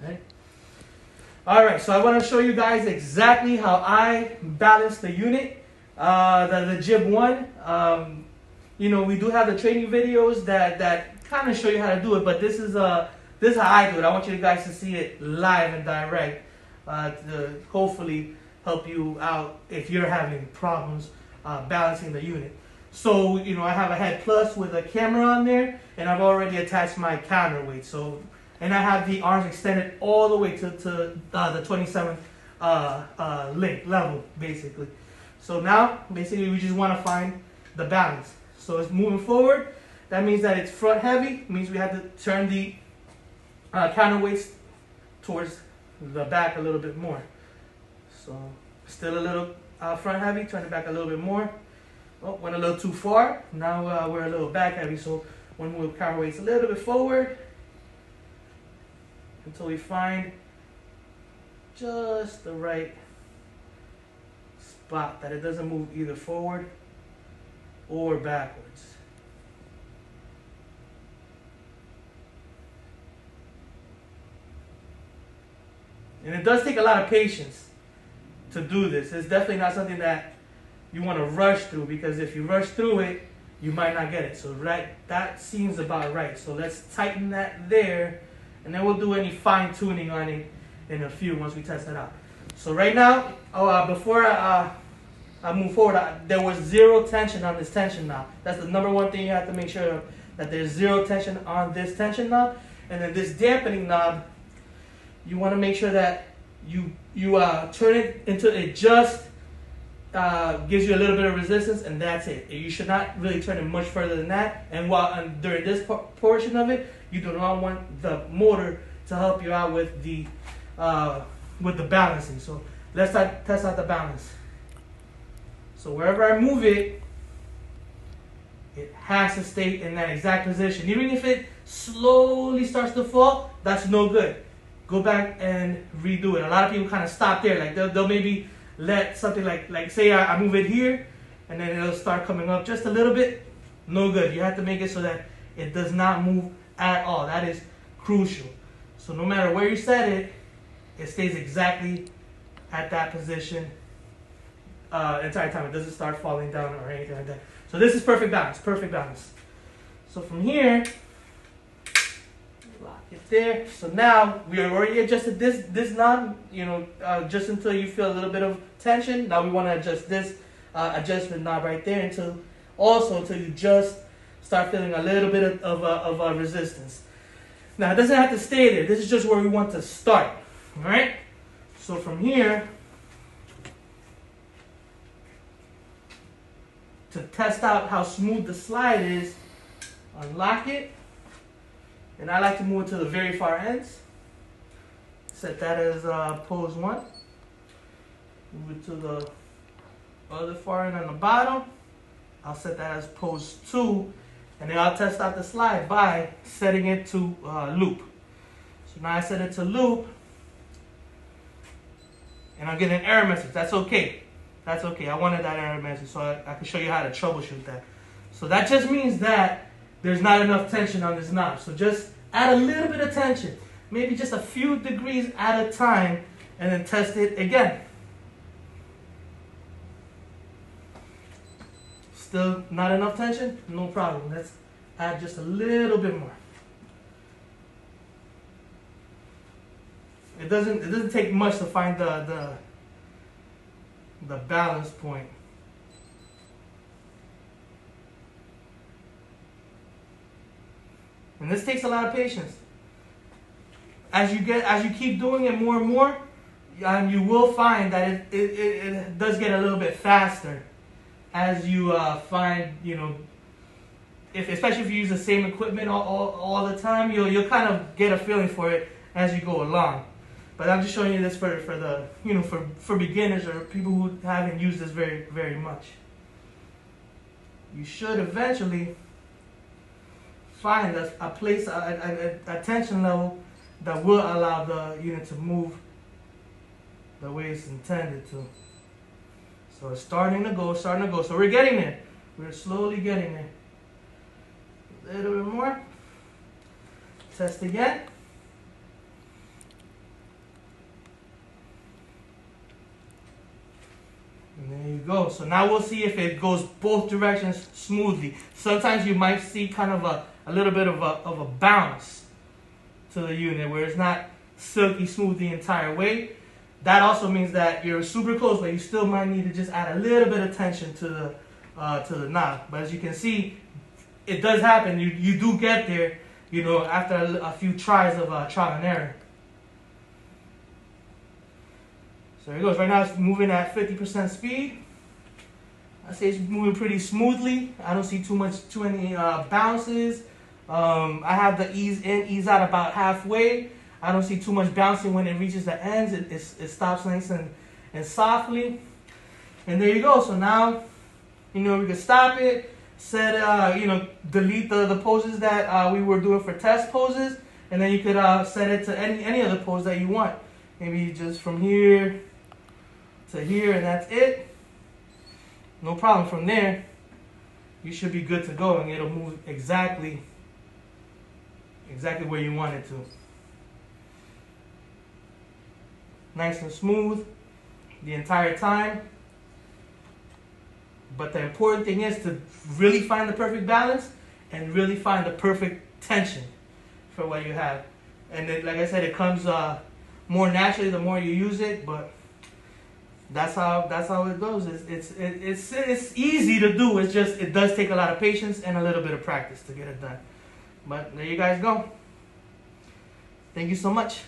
Right? All right, so I want to show you guys exactly how I balance the unit, the Jib 1. You know, we do have the training videos that kind of show you how to do it, but this is how I do it. I want you guys to see it live and direct to hopefully help you out if you're having problems balancing the unit. So, you know, I have a head plus with a camera on there, and I've already attached my counterweight. So, and I have the arms extended all the way to the 27th link level, basically. So now, basically, we just want to find the balance. So it's moving forward. That means that it's front heavy. Means we have to turn the counterweights towards the back a little bit more. So still a little front heavy. Turn it back a little bit more. Oh, went a little too far. Now we're a little back heavy. So we'll move counterweights a little bit forward until we find just the right spot that it doesn't move either forward or backwards. And it does take a lot of patience to do this. It's definitely not something that you want to rush through, because if you rush through it, you might not get it. So that seems about right. So let's tighten that there, and then we'll do any fine tuning on it in a few once we test it out. So right now, before I move forward, there was zero tension on this tension knob. That's the number one thing you have to make sure of, that there's zero tension on this tension knob. And then this dampening knob, you want to make sure that you turn it until it just gives you a little bit of resistance, and that's it. You should not really turn it much further than that. And during this portion of it, you do not want the motor to help you out with the balancing. So let's test out the balance. So wherever I move it, it has to stay in that exact position. Even if it slowly starts to fall, that's no good. Go back and redo it. A lot of people kind of stop there. Like they'll maybe let something like say I move it here, and then it'll start coming up just a little bit. No good. You have to make it so that it does not move at all. That is crucial. So no matter where you set it, it stays exactly at that position entire time. It doesn't start falling down or anything like that. So this is perfect balance. Perfect balance. So from here, lock it there. So now we already adjusted this knob, you know, just until you feel a little bit of tension. Now we want to adjust this adjustment knob right there until you just start feeling a little bit of resistance. Now it doesn't have to stay there. This is just where we want to start. All right. So from here, to test out how smooth the slide is, unlock it. And I like to move it to the very far ends. Set that as pose 1. Move it to the other far end on the bottom. I'll set that as pose 2. And then I'll test out the slide by setting it to loop. So now I set it to loop. And I'm getting an error message. That's okay. That's okay. I wanted that error message so I can show you how to troubleshoot that. So that just means that there's not enough tension on this knob. So just add a little bit of tension, maybe just a few degrees at a time, and then test it again. Still not enough tension? No problem. Let's add just a little bit more. It doesn't take much to find the balance point. And this takes a lot of patience. As you keep doing it more and more, you will find that it does get a little bit faster as you find, you know, especially if you use the same equipment all the time, you'll kind of get a feeling for it as you go along. But I'm just showing you this for the, you know, for beginners or people who haven't used this very, very much. You should eventually find a place, a tension level that will allow the unit to move the way it's intended to. So it's starting to go. So we're getting there. We're slowly getting there. A little bit more. Test again. go. So now we'll see if it goes both directions smoothly. Sometimes you might see kind of a little bit of a bounce to the unit where it's not silky smooth the entire way. That also means that you're super close, but you still might need to just add a little bit of tension to the knob. But as you can see, it does happen. You do get there, you know, after a few tries of trial and error. So here it goes. Right now it's moving at 50% speed. I say it's moving pretty smoothly. I don't see too many bounces. I have the ease in, ease out about halfway. I don't see too much bouncing when it reaches the ends. It stops nice and softly. And there you go. So now, you know, we can stop it, set, you know, delete the poses that we were doing for test poses. And then you could set it to any other pose that you want. Maybe just from here to here, and that's it. No problem. From there, you should be good to go, and it'll move exactly where you want it to. Nice and smooth the entire time. But the important thing is to really find the perfect balance and really find the perfect tension for what you have. And then, like I said, it comes more naturally the more you use it, but that's how it goes. It's easy to do. It's just it does take a lot of patience and a little bit of practice to get it done. But there you guys go. Thank you so much.